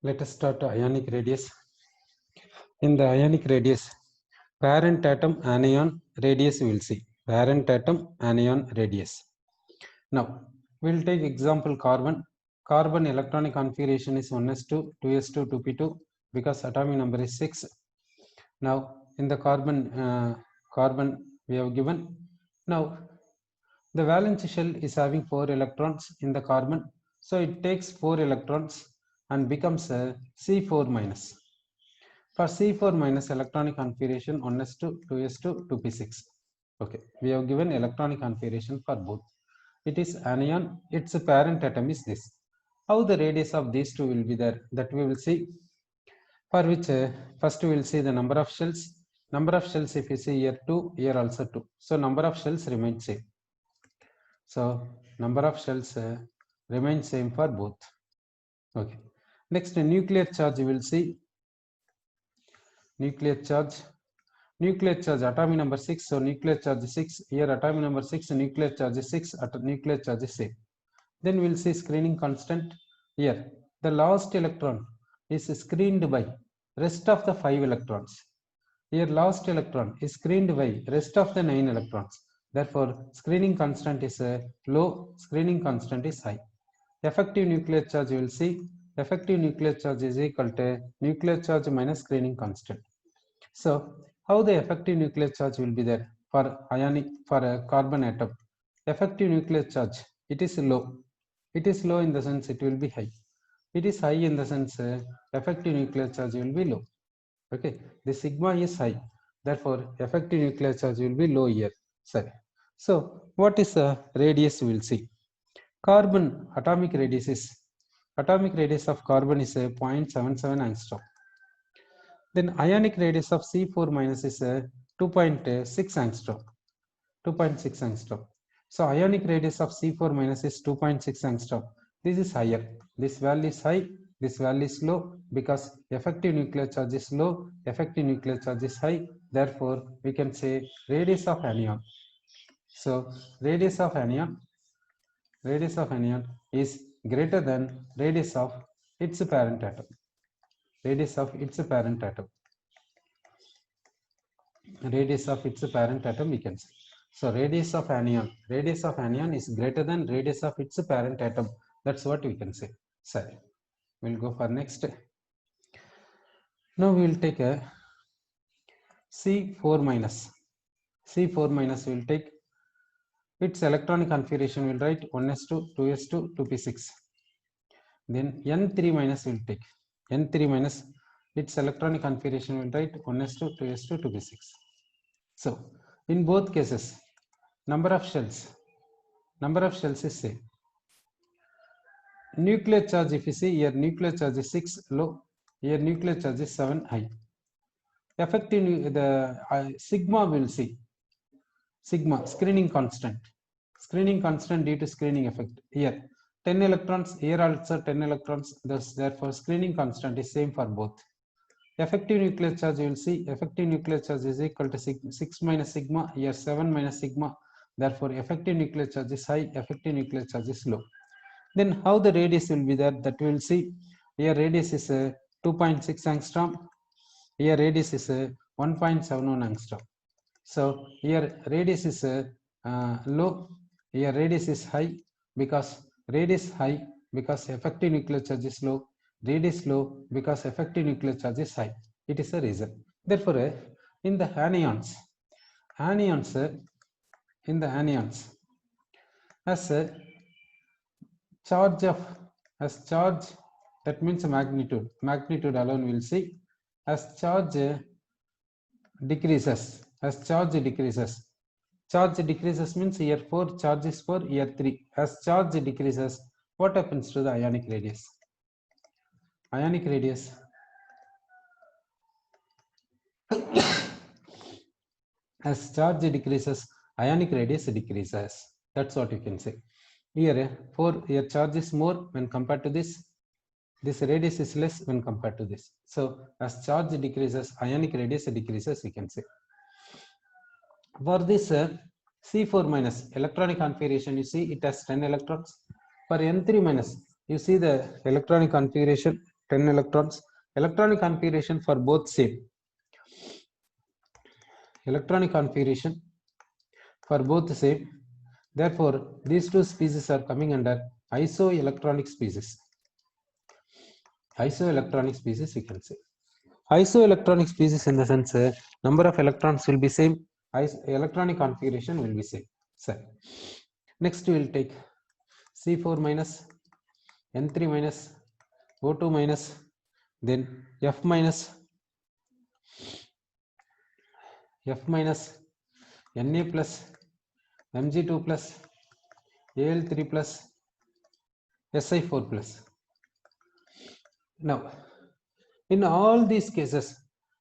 Let us start ionic radius. In the ionic radius, parent atom anion radius we will see. Parent atom anion radius. Now, we will take example carbon. Carbon electronic configuration is 1s2, 2s2, 2p2 because atomic number is 6. Now, in the carbon we have given. Now, the valence shell is having 4 electrons in the carbon. So, it takes 4 electrons and becomes a C4 minus. For C4 minus electronic configuration 1s2, 2s2, 2p6. Okay, we have given electronic configuration for both. It is anion, its parent atom is this. How the radius of these two will be there, that we will see. For which first we will see the number of shells. Number of shells, if you see here 2, here also 2. So number of shells remains same. So number of shells remains same for both. Okay. Next, nuclear charge you will see. Nuclear charge atomic number 6, so nuclear charge is 6, here atomic number 6, nuclear charge is 6, nuclear charge is same. Then we will see screening constant. Here the last electron is screened by rest of the 5 electrons. Here last electron is screened by rest of the 9 electrons. Therefore screening constant is low, screening constant is high. Effective nuclear charge you will see, effective nuclear charge is equal to nuclear charge minus screening constant. So how the effective nuclear charge will be there for a carbon atom? Effective nuclear charge, it is low. It is low in the sense it will be high. It is high in the sense effective nuclear charge will be low. Okay, the sigma is high. Therefore, effective nuclear charge will be low here. Sorry. So what is the radius we will see? Carbon atomic radius of carbon is 0.77 angstrom. Then ionic radius of C4 minus is 2.6 angstrom. 2.6 angstrom. So ionic radius of C4 minus is 2.6 angstrom. This is higher. This value is high. This value is low because effective nuclear charge is low. Effective nuclear charge is high. Therefore, we can say radius of anion. So radius of anion is greater than radius of its parent atom. Radius of its parent atom. Radius of its parent atom we can say. So radius of anion is greater than radius of its parent atom. That's what we can say. Sorry. We'll go for next. Now we will take a C4 minus. C4 minus we will take its electronic configuration. We'll write 1s2, 2s2, 2p6. Then N3 minus we will take. N3 minus its electronic configuration will write 1s2, 2s2, 2p6. So in both cases, number of shells is same. Nuclear charge, if you see here, nuclear charge is 6 low, here nuclear charge is 7 high. Effective sigma will see. Sigma screening constant due to screening effect. Here 10 electrons, here also 10 electrons. Therefore screening constant is same for both. Effective nuclear charge you will see, effective nuclear charge is equal to 6 minus sigma, here 7 minus sigma. Therefore effective nuclear charge is high, effective nuclear charge is low. Then how the radius will be there, that we will see. Here radius is 2.6 angstrom, here radius is 1.71 angstrom. So here radius is low, here radius is high because effective nuclear charge is low, radius low because effective nuclear charge is high. It is a reason. Therefore, in the anions, as a charge, that means magnitude alone will see. As charge decreases means here 4 charges for here 3. As charge decreases, what happens to the ionic radius? As charge decreases, ionic radius decreases. That's what you can say. Here charge is more when compared to this radius is less when compared to this. So as charge decreases, ionic radius decreases, we can say. For this C4 minus electronic configuration, you see it has 10 electrons. For N3 minus, you see the electronic configuration, 10 electrons. Electronic configuration for both same. Electronic configuration for both same. Therefore, these two species are coming under isoelectronic species. Isoelectronic species, we can say. Isoelectronic species in the sense number of electrons will be same, electronic configuration will be same. So, next we will take C4 minus, N3 minus, O2 minus, then F minus, Na plus, Mg2 plus, Al3 plus, Si4 plus. Now, in all these cases,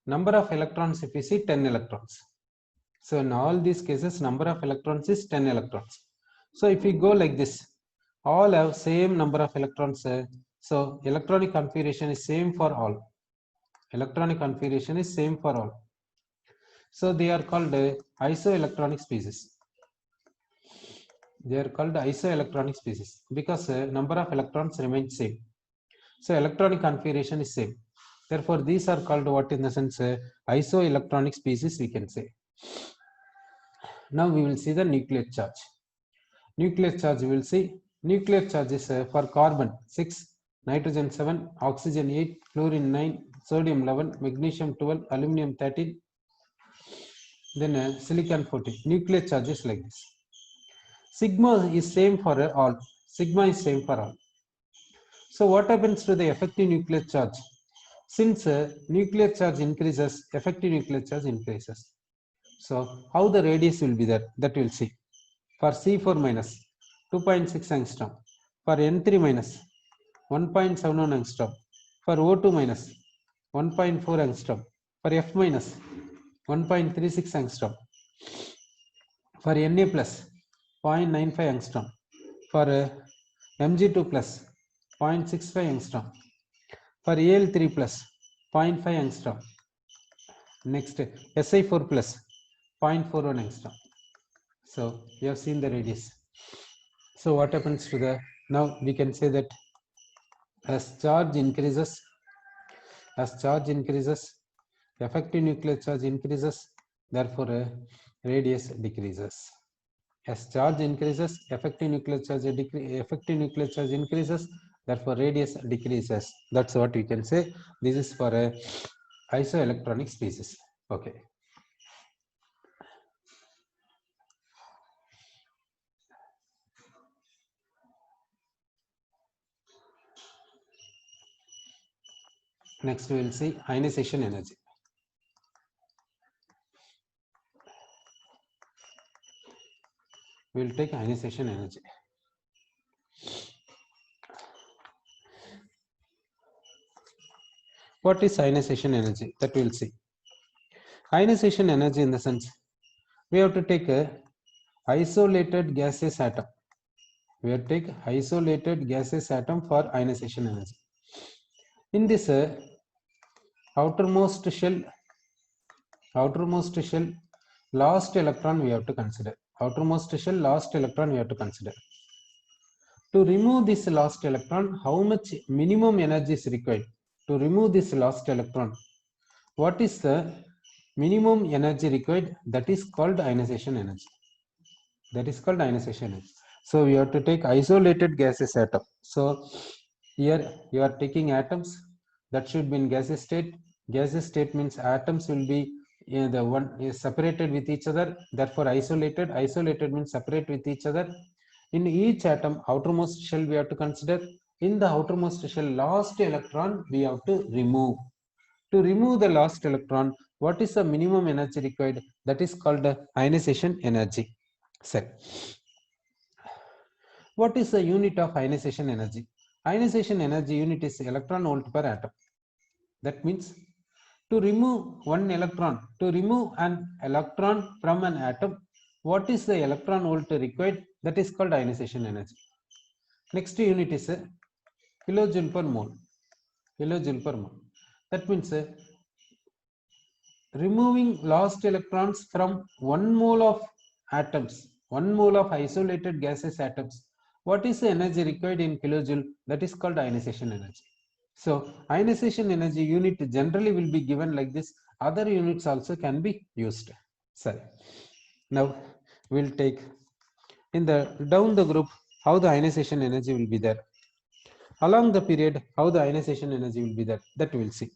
number of electrons, if you see 10 electrons. So in all these cases, number of electrons is 10 electrons. So if we go like this, all have same number of electrons. So electronic configuration is same for all. Electronic configuration is same for all. So they are called isoelectronic species. They are called isoelectronic species because number of electrons remain same. So electronic configuration is same. Therefore, these are called what in the sense isoelectronic species, we can say. Now we will see the nuclear charge. Nuclear charge, we will see nuclear charges for carbon 6, nitrogen 7, oxygen 8, fluorine 9, sodium 11, magnesium 12, aluminum 13, then silicon 14. Nuclear charge is like this. Sigma is same for all. Sigma is same for all. So what happens to the effective nuclear charge? Since nuclear charge increases, effective nuclear charge increases. So how the radius will be there, that we'll see. For C4 minus 2.6 angstrom, for N3 minus 1.71 angstrom, for O2 minus 1.4 angstrom, for F minus 1.36 angstrom, for Na plus 0.95 angstrom, for Mg2 plus 0.65 angstrom, for Al3 plus 0.5 angstrom, next Si4 plus 0.41 angstrom. So you have seen the radius. So what happens to the, now we can say that as charge increases, effective nuclear charge increases, therefore radius decreases. As charge increases, effective nuclear charge increases, therefore radius decreases. That's what we can say. This is for a isoelectronic species. Okay. Next we will see ionization energy. We will take ionization energy. What is ionization energy? That we will see. Ionization energy in the sense, we have to take a isolated gaseous atom. We have to take isolated gaseous atom for ionization energy. In this outermost shell, last electron we have to consider. Outermost shell, last electron we have to consider. To remove this last electron, how much minimum energy is required? To remove this last electron, what is the minimum energy required? That is called ionization energy. That is called ionization energy. So we have to take isolated gaseous atom. So here you are taking atoms that should be in gaseous state. Gaseous state means atoms will be the one is separated with each other. Therefore isolated. Isolated means separate with each other. In each atom, outermost shell we have to consider. In the outermost shell, last electron we have to remove. To remove the last electron, what is the minimum energy required? That is called ionization energy. Set. What is the unit of ionization energy? Ionization energy unit is electron volt per atom. That means to remove one electron, to remove an electron from an atom, what is the electron volt required? That is called ionization energy. Next unit is kilojoule per mole. Kilojoule per mole. That means removing lost electrons from 1 mole of atoms, 1 mole of isolated gaseous atoms. What is the energy required in kilojoule? That is called ionization energy. So ionization energy unit generally will be given like this. Other units also can be used. Sorry. Now we'll take in the down the group how the ionization energy will be there. Along the period how the ionization energy will be there, that we will see.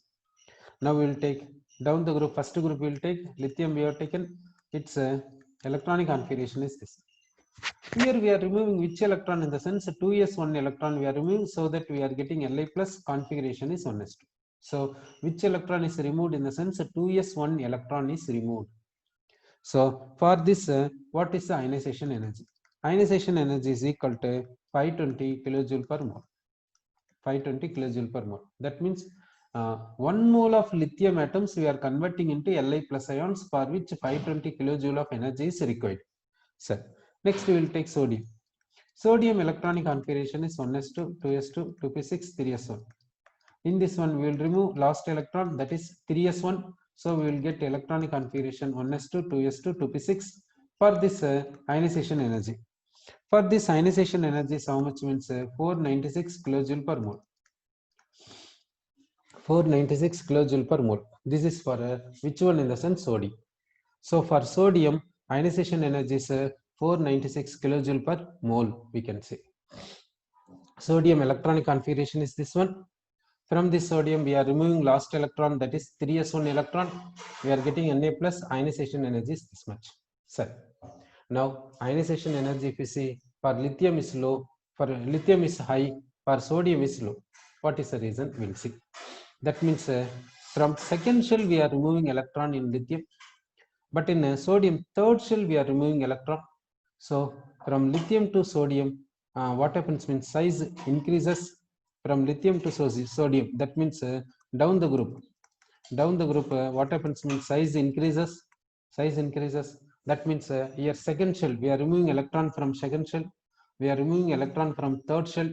Now we will take down the group. First group we will take lithium. We have taken its electronic configuration is this. Here we are removing which electron, in the sense 2s1 electron we are removing, so that we are getting Li plus configuration is 1s2. So which electron is removed, in the sense 2s1 electron is removed. So for this what is the ionization energy? Ionization energy is equal to 520 kilojoule per mole. 520 kilojoule per mole. That means 1 mole of lithium atoms we are converting into Li plus ions, for which 520 kilojoule of energy is required. So next we will take sodium. Sodium electronic configuration is 1s2, 2s2, 2p6, 3s1. In this one we will remove last electron, that is 3s1. So we will get electronic configuration 1s2, 2s2, 2p6 for this ionization energy. For this ionization energy is how much, means 496 kilojoule per mole. 496 kilojoule per mole. This is for which one, in the sense sodium. So for sodium ionization energy is 496 kilojoule per mole, we can say. Sodium electronic configuration is this one. From this sodium we are removing last electron, that is 3s1 electron. We are getting Na plus. Ionization energy is this much. So now ionization energy, if you see, for lithium is low, for lithium is high, for sodium is low. What is the reason? We'll see. That means from second shell we are removing electron in lithium, but in sodium third shell we are removing electron. So from lithium to sodium, what happens means size increases from lithium to sodium. That means down the group, what happens means size increases. That means here second shell we are removing electron from second shell, we are removing electron from third shell.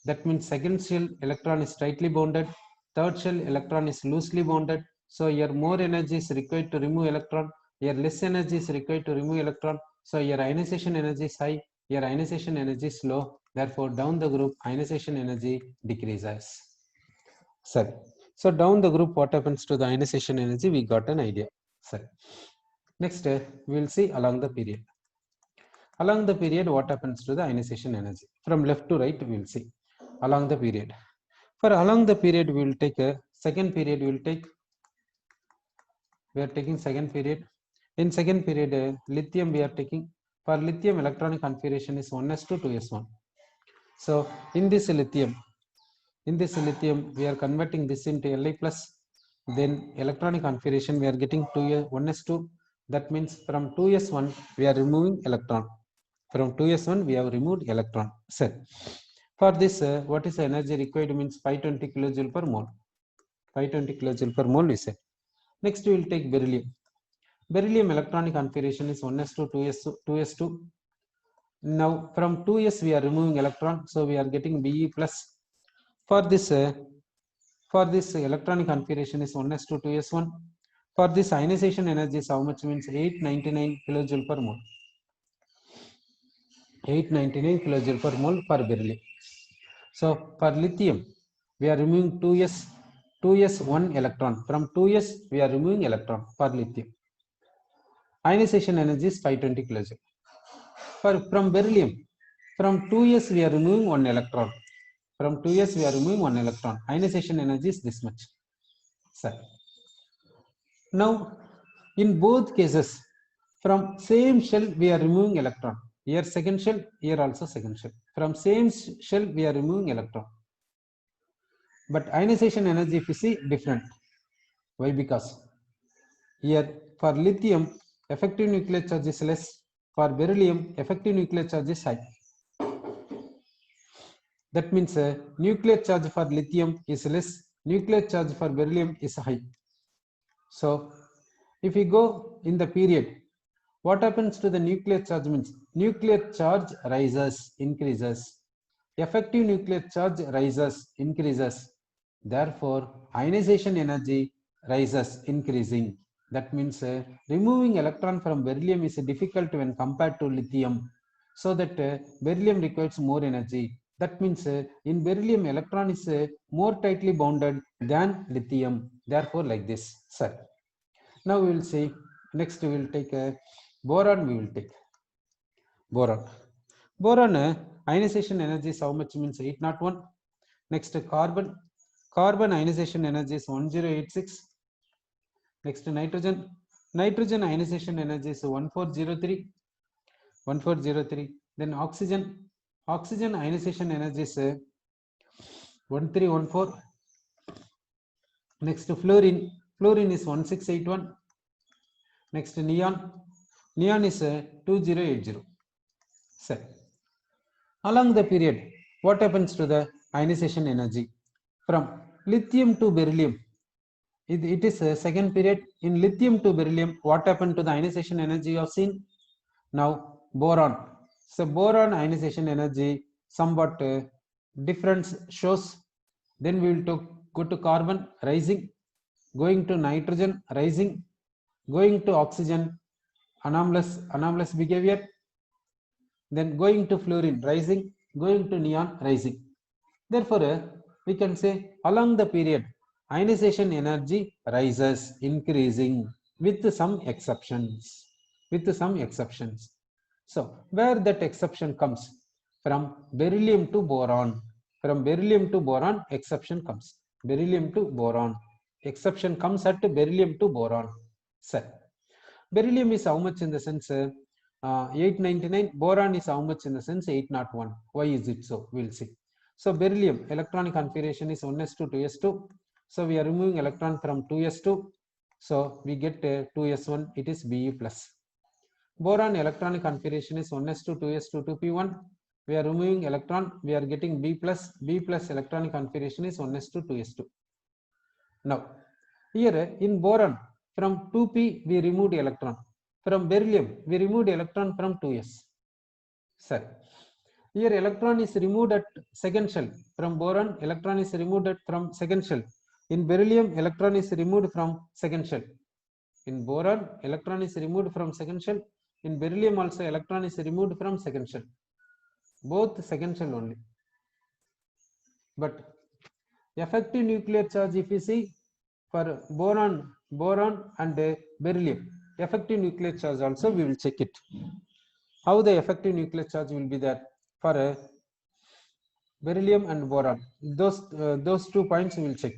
That means second shell electron is tightly bonded, third shell electron is loosely bonded. So here more energy is required to remove electron, here less energy is required to remove electron. So here ionization energy is high, here ionization energy is low. Therefore down the group ionization energy decreases. Sorry. So down the group what happens to the ionization energy, we got an idea. Sorry. Next we will see along the period. Along the period what happens to the ionization energy. From left to right we will see along the period. For along the period we will take a second period, we are taking second period. In second period lithium we are taking. For lithium electronic configuration is 1s2, 2s1. So in this lithium we are converting this into Li plus. Then electronic configuration we are getting 1s2. That means from 2s1 we are removing electron. From 2s1 we have removed electron. So for this what is the energy required, means 520 kilojoule per mole. 520 kilojoule per mole we say. Next we will take beryllium. Beryllium electronic configuration is 1s2, 2s2. Now from 2s we are removing electron, so we are getting Be plus. For this electronic configuration is 1s2, 2s1. For this ionization energy is how much, means 899 kilojoule per mole. 899 kilojoule per mole for beryllium. So for lithium we are removing 2s1 electron. From 2s we are removing electron for lithium. Ionization energy is 520 kilojoule. From beryllium, from 2s we are removing 1 electron. From 2s we are removing 1 electron. Ionization energy is this much. So now in both cases from same shell we are removing electron. Here second shell, here also second shell. From same shell we are removing electron. But ionization energy, if you see, different. Why? Because here for lithium effective nuclear charge is less, for beryllium effective nuclear charge is high. That means nuclear charge for lithium is less, nuclear charge for beryllium is high. So if we go in the period, what happens to the nuclear charge, means nuclear charge rises, increases, effective nuclear charge rises, increases. Therefore ionization energy rises, increasing. That means removing electron from beryllium is difficult when compared to lithium, so that beryllium requires more energy. That means in beryllium electron is more tightly bounded than lithium. Therefore, like this, sir. Now we will see. Next, we will take boron. We will take boron. Boron ionization energy is how much? Means 801. Next, carbon. Carbon ionization energy is 1086. Next, nitrogen. Nitrogen ionization energy is 1403. 1403. Then oxygen. Oxygen ionization energy is 1314. Next, fluorine. Fluorine is 1681. Next, neon. Neon is 2080. So, along the period, what happens to the ionization energy? From lithium to beryllium, it is a second period. In lithium to beryllium, what happened to the ionization energy you have seen? Now, boron. So, boron ionization energy somewhat difference shows. Then we will go to carbon, rising, going to nitrogen, rising, going to oxygen, anomalous behavior, then going to fluorine, rising, going to neon, rising. Therefore, we can say along the period, ionization energy rises, increasing with some exceptions. With some exceptions. So, where that exception comes? From beryllium to boron. From beryllium to boron, exception comes. Beryllium to boron. Exception comes at beryllium to boron. So, beryllium is how much in the sense 899. Boron is how much in the sense 801. Why is it so? We'll see. So beryllium electronic configuration is 1s2 2s2. So we are removing electron from 2s2. So we get 2s1. It is Be plus. Boron electronic configuration is 1s2 2s2 2p1. We are removing electron. We are getting B plus. B plus electronic configuration is 1s2 2s2. Now here in boron, from 2p we removed electron. From beryllium we removed electron from 2s. Sir, here electron is removed at second shell. From boron, electron is removed from second shell. In beryllium, electron is removed from second shell. In boron, electron is removed from second shell. In beryllium also, electron is removed from second shell. Both second shell only. But effective nuclear charge, if you see, for boron and beryllium, effective nuclear charge also we will check it. How the effective nuclear charge will be there for beryllium and boron. Those 2 points we will check.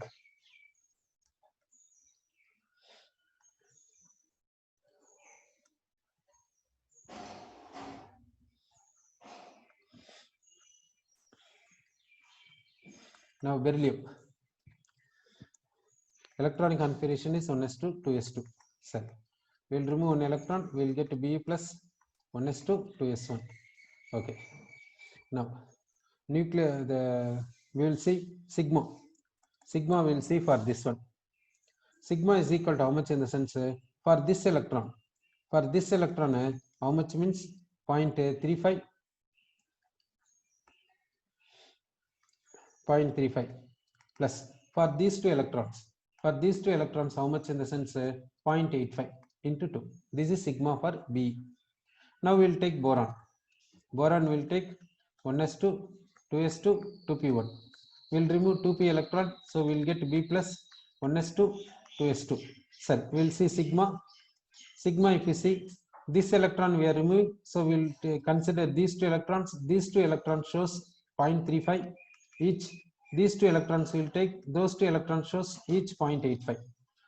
Now beryllium electronic configuration is 1s2 2s2. So we will remove one electron, we will get Be plus 1s2 2s1. Okay. Now nuclear we will see sigma. Sigma we will see for this one. Sigma is equal to how much in the sense for this electron. For this electron, how much means 0.35. 0.35 plus for these two electrons. For these two electrons, how much in the sense 0.85 into 2. This is sigma for B. Now we will take boron. Boron will take 1s2, 2s2, 2p1. We will remove 2p electron, so we will get B plus 1s2, 2s2. Sir, we will see sigma. Sigma, if you see this electron we are removing, so we will consider these two electrons. These two electrons shows 0.35 each. These two electrons will take, those two electrons shows each 0.85.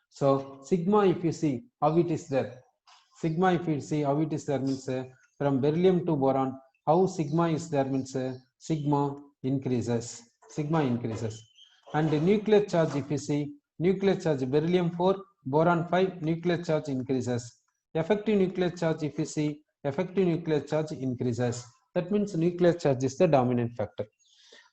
So sigma, if you see how it is there, sigma if you see how it is there means from beryllium to boron, how sigma is there means sigma increases. Sigma increases. And the nuclear charge, if you see nuclear charge beryllium 4, boron 5, nuclear charge increases. Effective nuclear charge, if you see effective nuclear charge increases. That means nuclear charge is the dominant factor.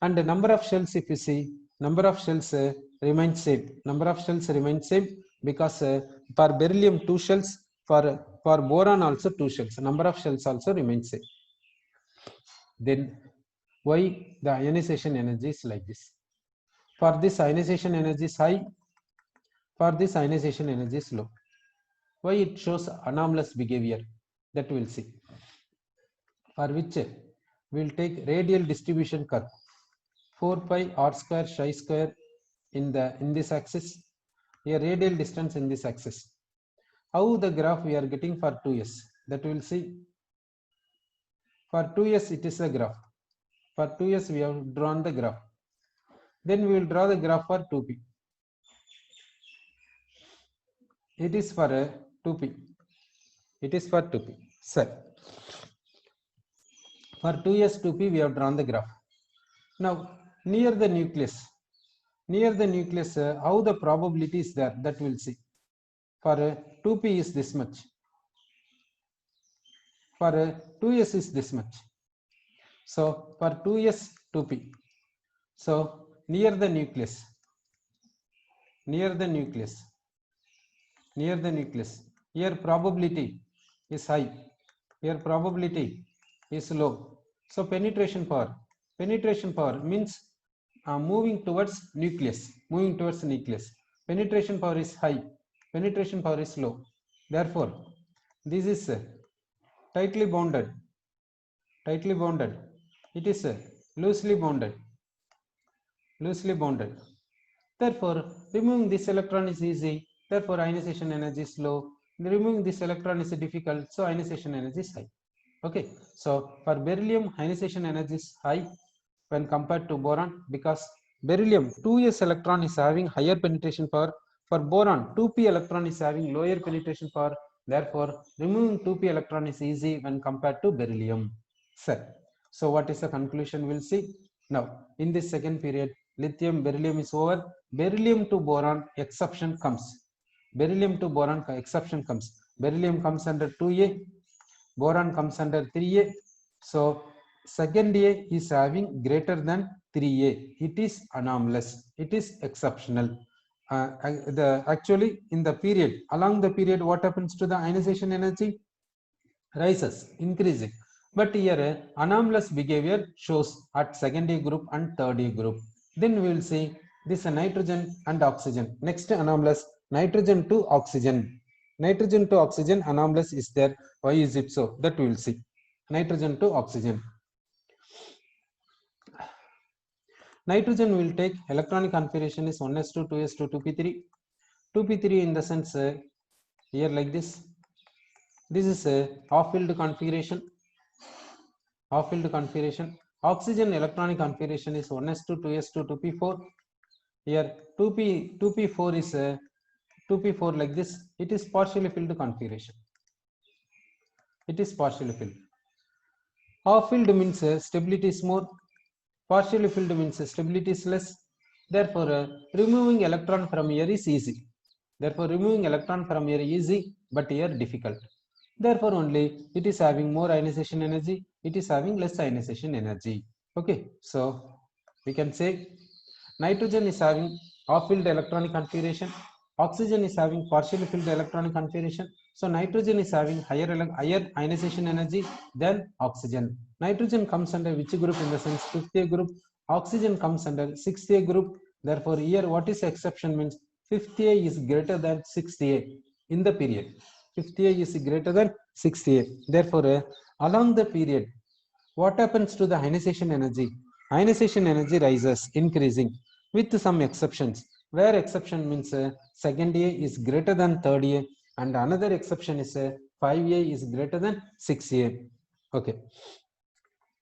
And the number of shells, if you see, number of shells remains same. Number of shells remains same because for beryllium 2 shells, for boron also 2 shells. Number of shells also remains same. Then why the ionization energy is like this? For this ionization energy is high. For this ionization energy is low. Why it shows anomalous behavior? That we will see. For which we will take radial distribution curve. 4 pi r square psi square in this axis, a radial distance in this axis. How the graph we are getting for 2s, that we will see. For 2s it is a graph. For 2s we have drawn the graph. Then we will draw the graph for 2p. It is for 2p. It is for 2p. Sir, for 2s 2p we have drawn the graph. Now near the nucleus, how the probability is there, that we will see. For 2p is this much. For 2s is this much. So for 2s 2p. So near the nucleus, here probability is high, here probability is low. So penetration power means moving towards nucleus. Penetration power is high, penetration power is low. Therefore this is tightly bounded, it is loosely bounded. Therefore removing this electron is easy, therefore ionization energy is low. Removing this electron is difficult, so ionization energy is high. Okay, so for beryllium ionization energy is high when compared to boron, because beryllium 2s electron is having higher penetration power. For boron 2p electron is having lower penetration power. Therefore removing 2p electron is easy when compared to beryllium. Sir, so what is the conclusion, we'll see. Now in this second period, lithium beryllium is over. Beryllium to boron exception comes. Beryllium comes under 2a, boron comes under 3a. So second A is having greater than 3a. It is anomalous, it is exceptional. Actually in the period, along the period, what happens to the ionization energy? Rises, increasing. But here anomalous behavior shows at second A group and third A group. Then we will see this nitrogen and oxygen. Next anomalous, nitrogen to oxygen. Anomalous is there. Why is it so? That we will see. Nitrogen to oxygen. Nitrogen will take electronic configuration is 1s2, 2s2, 2p3. 2p3 in the sense here like this. This is a off-field configuration. Oxygen electronic configuration is 1s2, 2s2, 2p4. Here 2p4 is 2p4 like this. It is partially filled configuration. Off-field means stability is more. Partially filled means stability is less. Therefore removing electron from here is easy. But here difficult. Therefore only it is having more ionization energy, it is having less ionization energy. Okay, so we can say nitrogen is having off-filled electronic configuration, oxygen is having partially filled electronic configuration. So nitrogen is having higher ionization energy than oxygen. Nitrogen comes under which group? In the sense 5th A group. Oxygen comes under 6th A group. Therefore here what is exception means 5th A is greater than 6th A in the period. 5th A is greater than 6th A. Therefore along the period, what happens to the ionization energy? Ionization energy rises, increasing, with some exceptions. Where exception means second A is greater than third A, and another exception is 5A is greater than 6A. Okay,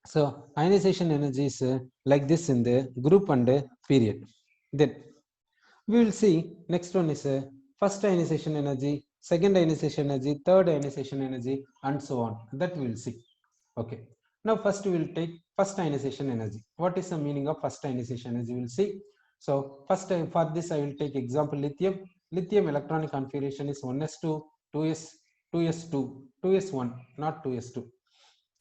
so ionization energy is like this in the group and period. Then we will see next one is first ionization energy, second ionization energy, third ionization energy, and so on. That we will see. Okay, now first we will take first ionization energy. What is the meaning of first ionization energy? We will see. So first for this I will take example lithium. Lithium electronic configuration is 1s2, 2s2, 2s1, not 2s2.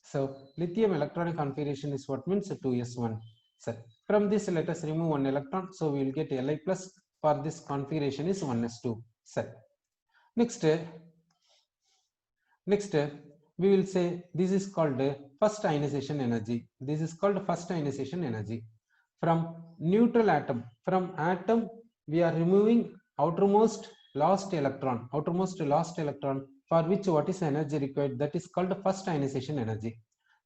So lithium electronic configuration is what means 2s1. So from this let us remove one electron, so we will get Li plus. For this configuration is 1s2. Set. Next we will say this is called first ionization energy. From neutral atom, we are removing outermost last electron, for which what is energy required? That is called first ionization energy.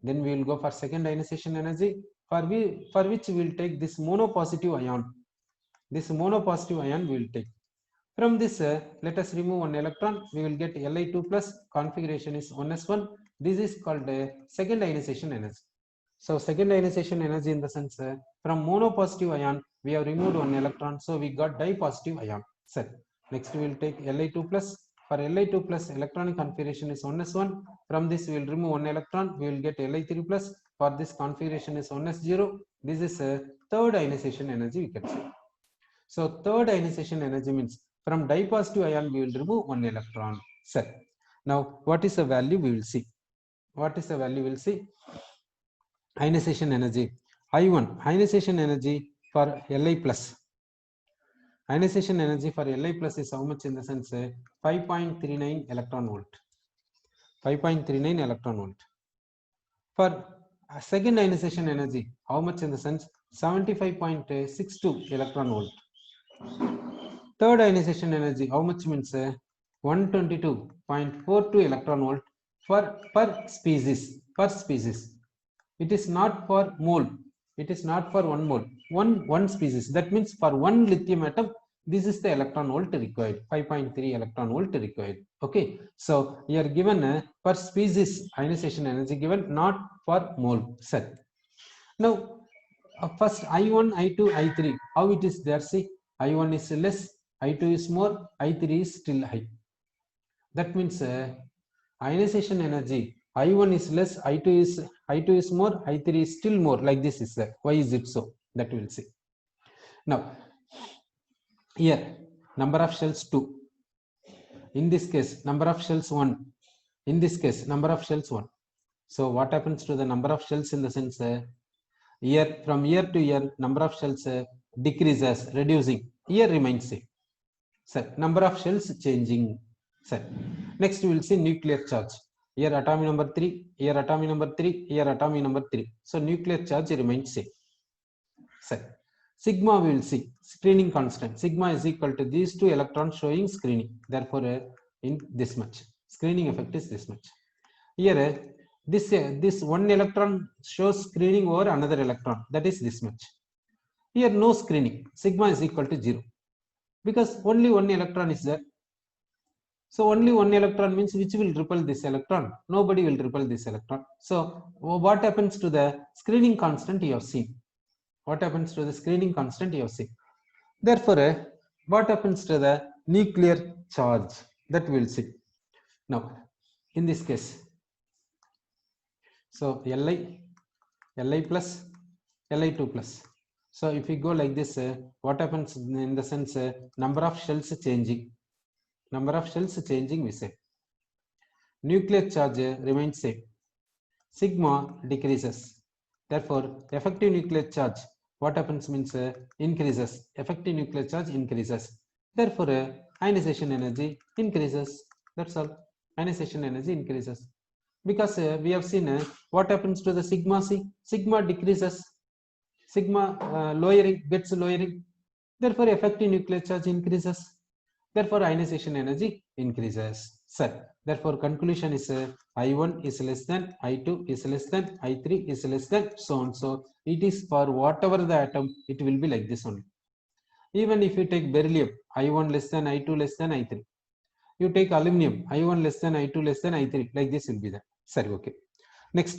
Then we will go for second ionization energy. for which we will take this monopositive ion. This monopositive ion we will take. From this, let us remove one electron. We will get Li2 plus. Configuration is 1s1. This is called second ionization energy. So second ionization energy in the sense from monopositive ion we have removed one electron, so we got dipositive ion. So next we will take Li2 plus. For Li2 plus, electronic configuration is 1s1. From this we will remove one electron. We will get Li3 plus. For this configuration is 1s0. This is third ionization energy we can say. So third ionization energy means from dipositive ion we will remove one electron. So now what is the value we will see? What is the value we will see? Ionization energy. I1 ionization energy for Li plus. Ionization energy for Li plus is how much in the sense 5.39 electron volt. 5.39 electron volt. For second ionization energy, how much in the sense 75.62 electron volt. Third ionization energy, how much means 122.42 electron volt per species. Per species. It is not for mole. It is not for one mole. One species. That means for one lithium atom, this is the electron volt required. 5.3 electron volt required. Okay. So here given per species ionization energy given, not for mole. Set. Now first I1, I2, I3. How it is there? See, I1 is less, I2 is more, I3 is still high. That means ionization energy I1 is less, I2 is more, I3 is still more. Like this is there. Why is it so? That we will see. Now here number of shells 2. In this case number of shells 1. In this case number of shells 1. So what happens to the number of shells in the sense here from year to year number of shells decreases, reducing. Here remains same. So number of shells changing. So next we will see nuclear charge. Here atomic number 3, here atomic number 3, here atomic number 3. So nuclear charge remains same. So sigma we will see screening constant. Sigma is equal to these two electrons showing screening. Therefore in this much. Screening effect is this much. Here this one electron shows screening over another electron. That is this much. Here no screening. Sigma is equal to 0. Because only one electron is there. So only one electron means which will repel this electron? Nobody will repel this electron. So what happens to the screening constant you have seen? What happens to the screening constant you have seen? Therefore, what happens to the nuclear charge? That we will see. Now, in this case, so Li plus, Li2 plus. So if we go like this, what happens in the sense number of shells changing? Number of shells changing we say. Nuclear charge remains same. Sigma decreases. Therefore, effective nuclear charge, what happens means increases. Effective nuclear charge increases. Therefore, ionization energy increases. That's all. Ionization energy increases. Because we have seen what happens to the sigma C. Sigma decreases. Sigma lowering gets lowering. Therefore, effective nuclear charge increases. Therefore, ionization energy increases. So, therefore, conclusion is I1 is less than, I2 is less than, I3 is less than, so on. So, it is for whatever the atom, it will be like this only. Even if you take beryllium, I1 less than, I2 less than, I3. You take aluminum, I1 less than, I2 less than, I3. Like this will be there. Sorry, okay. Next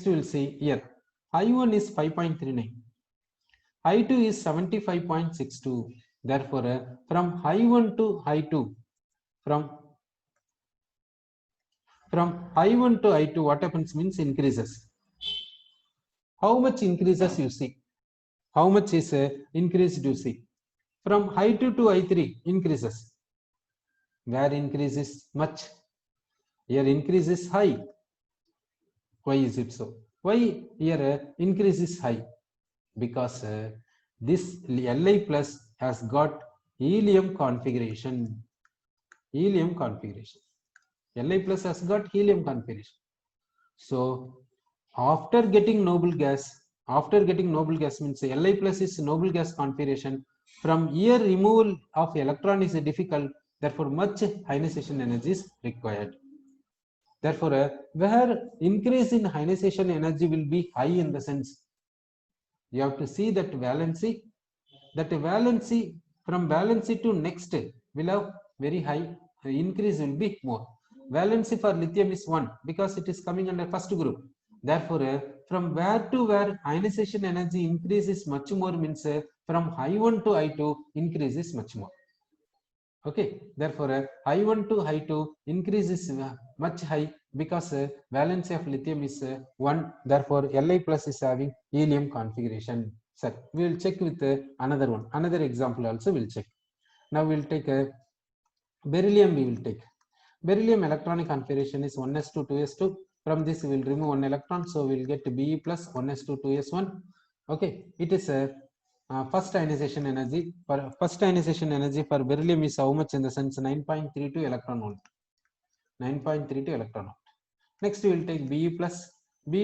we will see here. I1 is 5.39. I2 is 75.62. Therefore, from I1 to I2, from I1 to I2, what happens means increases. How much increases you see? How much is increased you see? From I2 to I3 increases. Where increases much? Here increase is high. Why is it so? Why here increase is high? Because this Li plus has got helium configuration. Helium configuration. Li plus has got helium configuration. So after getting noble gas means Li plus is noble gas configuration. From here removal of electron is difficult. Therefore, much ionization energy is required. Therefore, where increase in ionization energy will be high in the sense, you have to see that valency from valency to next will have very high increase will be more. Valency for lithium is 1 because it is coming under first group. Therefore, from where to where ionization energy increase is much more means from I1 to I2 increase is much more. Okay, therefore I1 to I2 increase is much high because valency of lithium is 1. Therefore, Li plus is having helium configuration. Sir, we will check with another one. Another example also we will check. Now we will take beryllium. We will take beryllium electronic configuration is 1s2 2s2. From this we will remove one electron, so we will get Be plus 1s2 2s1. Okay, it is a first ionization energy for beryllium is how much in the sense 9.32 electron volt. 9.32 electron volt. Next we will take Be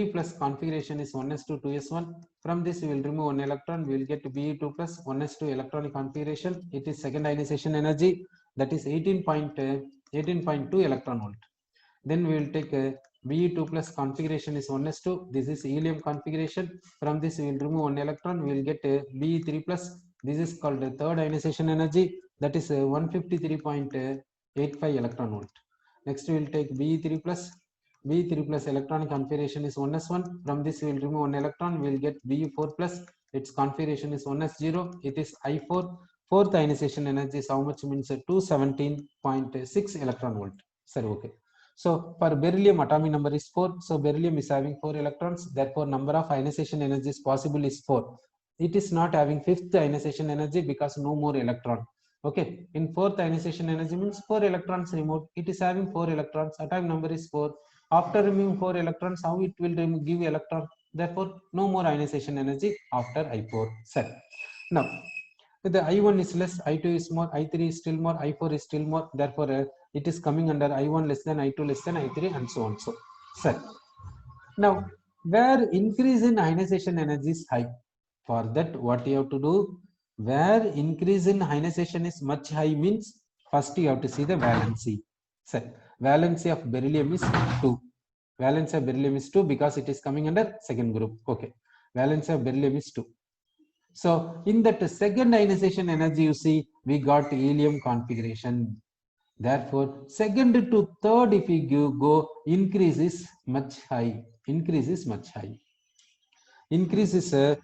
plus configuration is 1s2 2s1. From this we will remove one electron, we will get Be2 plus 1s2 electronic configuration. It is second ionization energy, that is 18.2 electron volt. Then we will take Be2 plus configuration is 1s2. This is helium configuration. From this we will remove one electron, we will get Be3 plus. This is called third ionization energy, that is 153.85 electron volt. Next we will take Be3 plus. Be3 plus electronic configuration is 1s1. From this we will remove one electron, we will get Be4 plus. Its configuration is 1s0. It is I4. Fourth ionization energy is how much means 217.6 electron volt. Sir, okay. So for beryllium atomic number is 4. So beryllium is having 4 electrons. Therefore, number of ionization energies possible is 4. It is not having fifth ionization energy because no more electron. Okay. In fourth ionization energy means 4 electrons removed. It is having 4 electrons. Atomic number is 4. After removing 4 electrons, how it will give electron? Therefore, no more ionization energy after I4 set. Now, the I1 is less, I2 is more, I3 is still more, I4 is still more. Therefore, it is coming under I1 less than I2 less than I3 and so on. So, set. Now, where increase in ionization energy is high, for that what you have to do? Where increase in ionization is much high means first you have to see the valency. Set. Valency of beryllium is 2. Valency of beryllium is 2 because it is coming under second group. Okay. Valency of beryllium is 2. So in that second ionization energy, you see, we got helium configuration. Therefore, second to third, if you go, increase is much high. Increase is much high. Increase is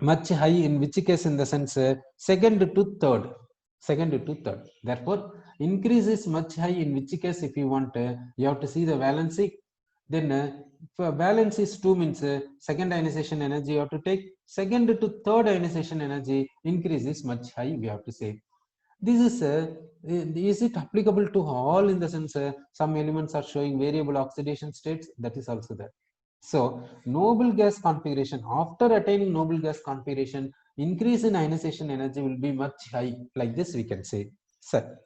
much high in which case in the sense second to third. Second to third. Therefore, increase is much high in which case if you want, you have to see the valency. Then for valence is 2 means second ionization energy you have to take. Second to third ionization energy increase is much high, we have to say. This is it applicable to all in the sense some elements are showing variable oxidation states, that is also there. So noble gas configuration, after attaining noble gas configuration, increase in ionization energy will be much high, like this we can say. Sir,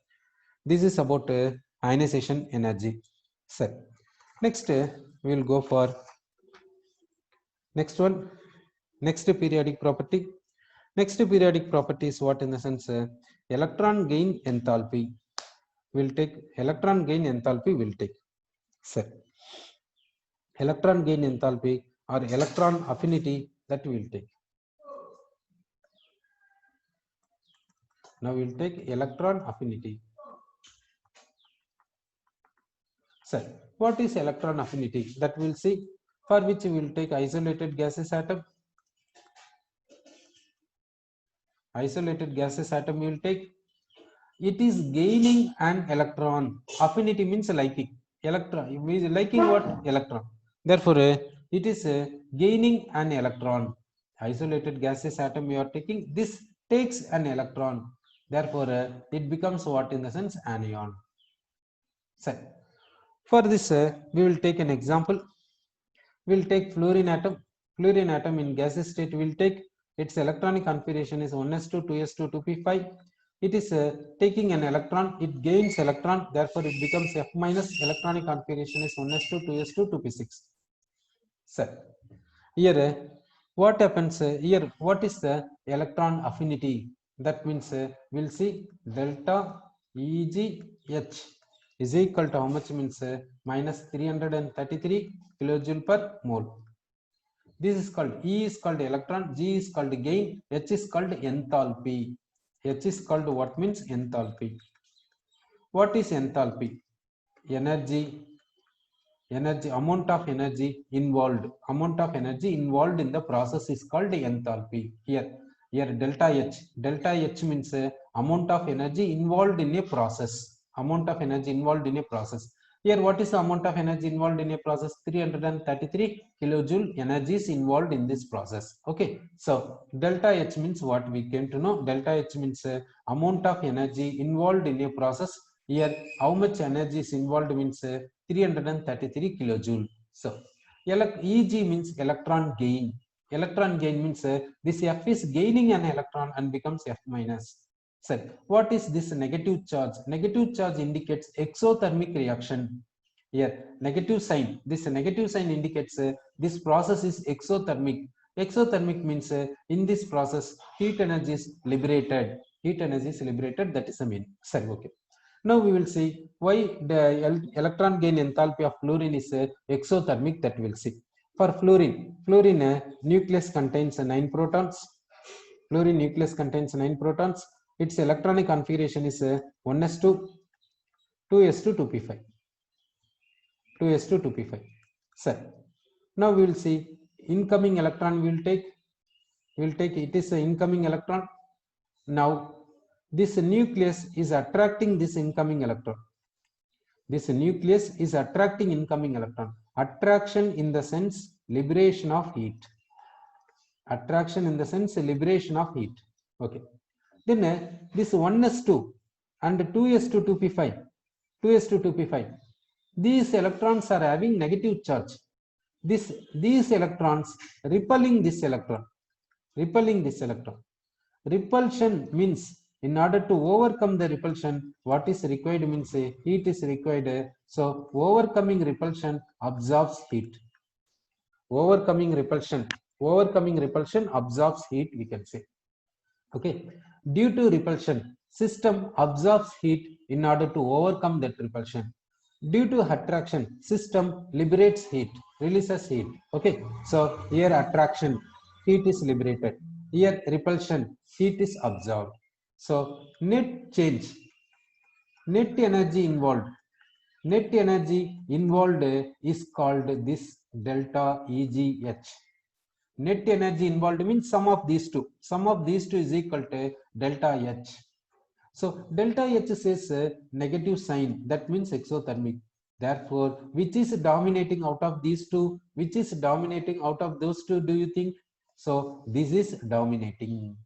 this is about ionization energy. Sir, next we will go for next one. Next periodic property. Next periodic property is what in the sense electron gain enthalpy. We'll take electron gain enthalpy. We'll take sir electron gain enthalpy or electron affinity, that we will take. Now we will take electron affinity. Sir, what is electron affinity? That we'll see. For which we will take isolated gaseous atom. Isolated gaseous atom we will take. It is gaining an electron. Affinity means liking. Electron, liking what? Electron. Therefore, it is gaining an electron. Isolated gaseous atom we are taking. This takes an electron. Therefore, it becomes what in the sense anion. So, for this, we will take an example. We will take fluorine atom. Fluorine atom in gaseous state we will take. Its electronic configuration is 1s2, 2s2, 2p5. It is taking an electron, it gains electron, therefore it becomes F minus. Electronic configuration is 1s2, 2s2, 2p6. Sir, here what happens here? What is the electron affinity? That means we'll see delta EGH. is equal to how much means minus 333 kilojoule per mole. This is called E is called electron, G is called gain, H is called enthalpy. H is called what means enthalpy. What is enthalpy? Energy, amount of energy involved in the process is called enthalpy. Here delta H means amount of energy involved in a process. Here what is the amount of energy involved in a process? 333 kilojoule energy is involved in this process. Okay, so delta H means what we came to know. Delta H means amount of energy involved in a process. Here how much energy is involved means 333 kilojoule. So Eg means electron gain. Electron gain means this F is gaining an electron and becomes F minus. So what is this negative charge? Negative charge indicates exothermic reaction. Here negative sign, this negative sign indicates this process is exothermic. Exothermic means in this process heat energy is liberated. That is the meaning. Sorry, okay. Now we will see why the electron gain enthalpy of fluorine is exothermic. That we will see. For fluorine nucleus contains 9 protons. Fluorine nucleus contains 9 protons. Its electronic configuration is 1s2, 2s2, 2p5. 2s2, 2p5. Sir, now we will see incoming electron. We will take it is an incoming electron. Now this nucleus is attracting this incoming electron. This nucleus is attracting incoming electron. Attraction in the sense liberation of heat. Attraction in the sense liberation of heat. Okay. Then this 1s2 and 2s2, 2p5. 2s2, 2p5. These electrons are having negative charge. These electrons repelling this electron. Repulsion means in order to overcome the repulsion, what is required means heat is required. So overcoming repulsion absorbs heat. Overcoming repulsion absorbs heat, we can say. Okay, due to repulsion, system absorbs heat in order to overcome that repulsion. Due to attraction, system liberates heat, releases heat. Okay, so here attraction, heat is liberated. Here repulsion, heat is absorbed. So net change, net energy involved is called this delta EGH. Net energy involved means sum of these two. Sum of these two is equal to delta H. So delta H says negative sign. That means exothermic. Therefore, which is dominating out of these two? Which is dominating out of those two, do you think? So this is dominating.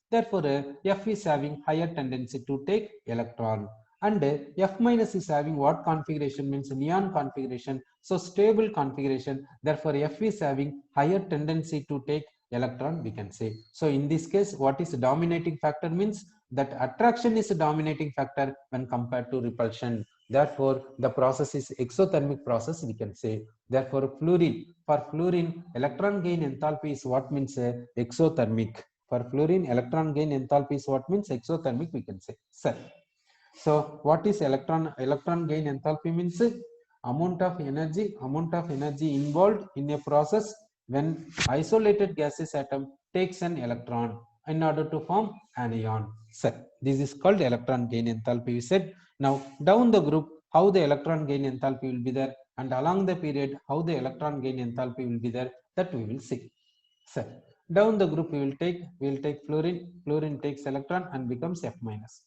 Therefore, F is having higher tendency to take electron. And F minus is having what configuration? Means neon configuration. So stable configuration. Therefore, F is having higher tendency to take electron, we can say. So in this case, what is dominating factor? Means that attraction is a dominating factor when compared to repulsion. Therefore, the process is exothermic process, we can say. Therefore, for fluorine, electron gain enthalpy is what means exothermic. For fluorine, electron gain enthalpy is what means exothermic, we can say. Sir. So what is electron gain enthalpy? Means amount of energy involved in a process when isolated gaseous atom takes an electron in order to form an ion. So this is called electron gain enthalpy, we said. Now down the group, how the electron gain enthalpy will be there, and along the period how the electron gain enthalpy will be there, that we will see. So down the group we will take fluorine takes electron and becomes F minus.